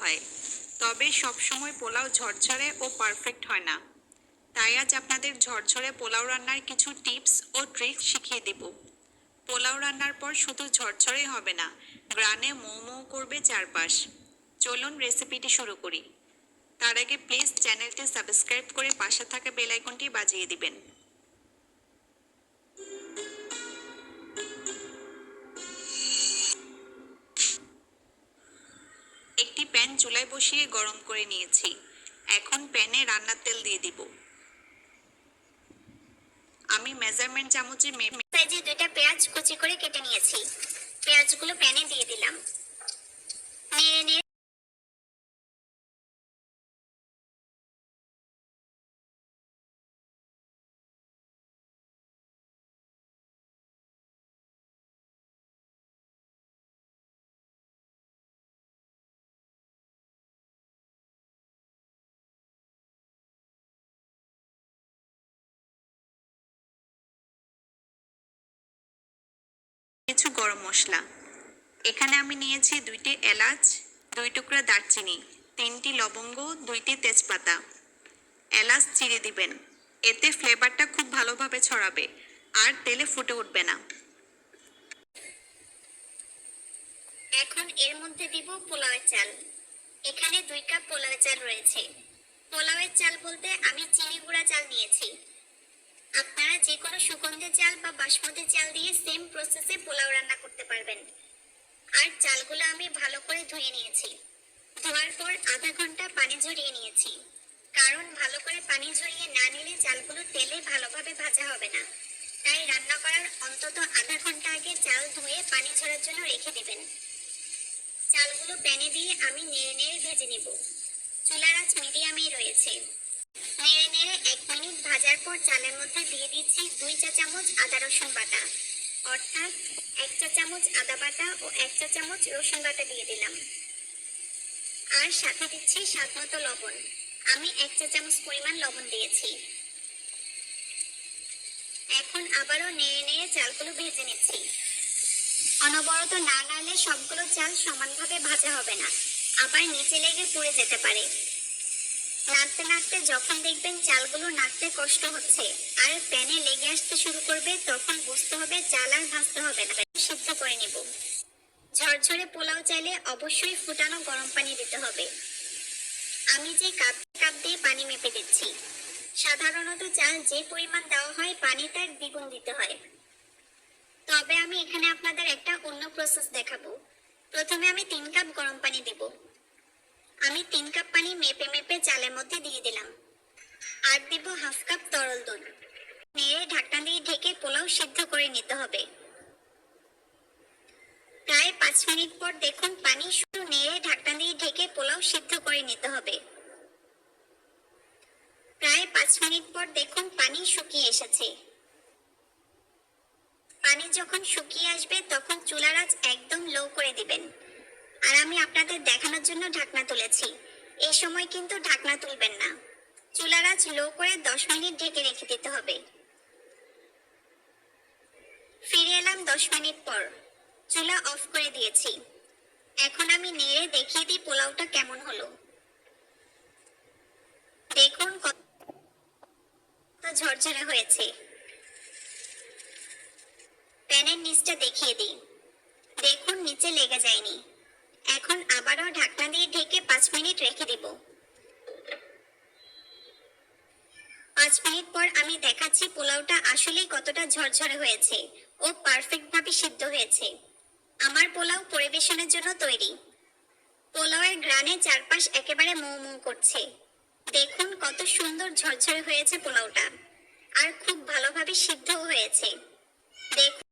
হয়, তবে সবসময় পোলাও ঝরঝরে ও পারফেক্ট হয় না। তাই আজ আপনাদের ঝরঝরে পোলাও রান্নার কিছু টিপস ও ট্রিক্স শিখিয়ে দেব। পোলাও রান্নার পর শুধু ঝরঝরেই হবে না, গ্রানে মৌ মৌ করবে চারপাশ। চলুন রেসিপিটি শুরু করি। তার আগে প্লিজ চ্যানেলটি সাবস্ক্রাইব করে পাশে থাকা বেল আইকনটি বাজিয়ে দিবেন। একটি প্যান চুলায় বসিয়ে গরম করে নিয়েছি। এখন প্যানে রান্নার তেল দিয়ে দিব। আমি মেজারমেন্ট চামচে সাইজে 2টা পেঁয়াজ কুচি করে কেটে নিয়েছি। পেঁয়াজগুলো প্যানে দিয়ে দিলাম। নেড়ে নেড়ে কিছু গরম মশলা। এখানে আমি নিয়েছি 2টি এলাচ, 2 টুকরা দারচিনি, 3টি লবঙ্গ, 2টি তেজপাতা। এলাচ চিড়ে দিবেন, এতে ফ্লেভারটা খুব ভালোভাবে ছড়াবে আর তেলে ফুটে উঠবে না। এখন এর মধ্যে দিব পোলাওয়ের চাল। এখানে 2 কাপ পোলাওয়ের চাল রয়েছে। পোলাওয়ের চাল বলতে আমি চিনি গুঁড়া চাল নিয়েছি। আপনারা যে কোনো সুগন্ধি চাল বা বাসমতি চাল দিয়ে সেম প্রসেসে পোলাও রান্না করতে পারবেন। আর চালগুলো আমি ভালো করে ধুয়ে নিয়েছি। ধোয়ার পর আধা ঘন্টা পানি ঝরিয়ে নিয়েছি, কারণ ভালো করে পানি ঝরিয়ে না নিলে চালগুলো তেলে ভালোভাবে ভাজা হবে না। তাই রান্না করার অন্তত আধা ঘন্টা আগে চাল ধুয়ে পানি ঝরার জন্য রেখে দিবেন। চালগুলো প্যানে দিয়ে আমি নেড়ে নেড়ে ভেজে নিব। চুলার আঁচ মিডিয়ামেই রয়েছে। নেড়ে নেড়ে 1 মিনিট ভাজার পর চালের মধ্যে দিয়ে দিচ্ছি 2 চা চামচ আদা রসুন বাটা, অর্থাৎ 1 চা চামচ আদা বাটা ও 1 চা চামচ রসুন বাটা দিয়ে দিলাম। আর সাথে দিচ্ছি স্বাদ মতো লবণ। আমি 1 চা চামচ পরিমাণ লবণ দিয়েছি। এখন আবারও নেড়ে নেড়ে চালগুলো ভেজে নিচ্ছি। অনবরত না নাড়লে সবগুলো চাল সমানভাবে ভাজা হবে না, আবার নিচে লেগে পুড়ে যেতে পারে। নাড়তে নাড়তে যখন দেখবেন চালগুলো নাড়তে কষ্ট হচ্ছে আর প্যানে লেগে আসতে শুরু করবে, তখন বুঝতে হবে চাল আর ভাজতে হবে না, সিদ্ধ করে নিব। ঝরঝরে পোলাও চাইলে অবশ্যই ফুটানো গরম পানি দিতে হবে। আমি যে কাপ দিয়ে পানি মেপে দিচ্ছি। সাধারণত চাল যে পরিমাণ দেওয়া হয় পানি তার দ্বিগুণ দিতে হয়। তবে আমি এখানে আপনাদের একটা অন্য প্রসেস দেখাবো। প্রথমে আমি 3 কাপ গরম পানি দেব। আমি 3 কাপ পানি মেপে মেপে চালের মধ্যে দিয়ে দিলাম। আর দিব হাফ কাপ তরল দুধ। নেড়ে ঢাকনা দিয়ে ঢেকে পোলাও সিদ্ধ করে নিতে হবে। প্রায় 5 মিনিট পর দেখুন পানি শুধু নেড়ে ঢাকনা দিয়ে ঢেকে পোলাও সিদ্ধ করে নিতে হবে। প্রায় 5 মিনিট পর দেখুন পানি শুকিয়ে এসেছে। পানি যখন শুকিয়ে আসবে তখন চুলার আঁচ একদম লো করে দিবেন। আর আমি আপনাদের দেখানোর জন্য ঢাকনা তুলেছি। এই সময় কিন্তু ঢাকনা তুলবেন না। চুলার আঁচ লো করে 10 মিনিট ঢেকে রেখে দিতে হবে। ফিরে এলাম 10 মিনিট পর। চুলা অফ করে দিয়েছি। এখন আমি নেড়ে দেখিয়ে দিই পোলাওটা কেমন হলো। দেখুন কত ঝরঝরে হয়েছে। প্যানের নিচটা দেখিয়ে দিই। দেখুন নিচে লেগে যায়নি। এখন আবারও ঢাকনা দিয়ে ঢেকে 5 মিনিট রেখে দিব। 5 মিনিট পর আমি দেখাচ্ছি পোলাওটা আসলেই কতটা ঝরঝরে হয়েছে ও পারফেক্ট ভাবে সিদ্ধ হয়েছে। আমার পোলাও পরিবেশনের জন্য তৈরি। পোলাওয়ের গ্রানে চারপাশ একেবারে মৌ মৌ করছে। দেখুন কত সুন্দর ঝরঝরে হয়েছে পোলাওটা, আর খুব ভালোভাবে সিদ্ধও হয়েছে। দেখুন